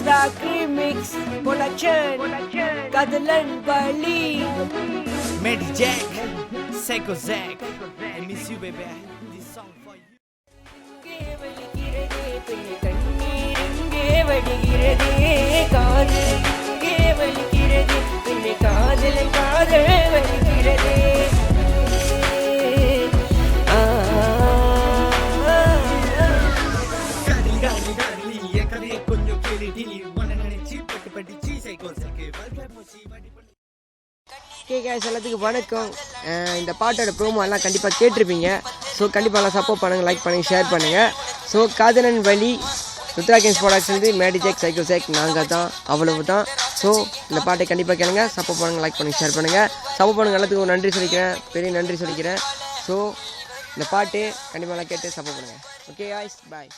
Dark Remix Production Kadelan Bali Medi Jack Psycho Zack I miss you baby this song for you எல்லாத்துக்கு வணக்கம். இந்த பாட்டோட promo எல்லாம் கண்டிப்பாக கேட்டிருப்பீங்க. ஸோ கண்டிப்பாக எல்லாம் சப்போர்ட் பண்ணுங்கள், லைக் பண்ணுங்கள், ஷேர் பண்ணுங்கள். ஸோ காதலன் வலி ருத்ரா கேம்ஸ் ப்ராடக்ட்ஸ் மேடி ஜாக் சைக்கோ ஜாக் நாங்கள் தான், அவ்வளவு தான். ஸோ இந்த பாட்டை கண்டிப்பாக கேளுங்க, சப்போர்ட் பண்ணுங்கள், லைக் பண்ணுங்கள், ஷேர் பண்ணுங்கள். சப்போர்ட் பண்ணுங்கள் எல்லாத்துக்கும் ஒரு நன்றி சொல்லிக்கிறேன், பெரிய நன்றி சொல்லிக்கிறேன். ஸோ இந்த பாட்டு கண்டிப்பாக எல்லாம் கேட்டு சப்போர்ட் பண்ணுங்கள். ஓகே காய்ஸ், பாய்.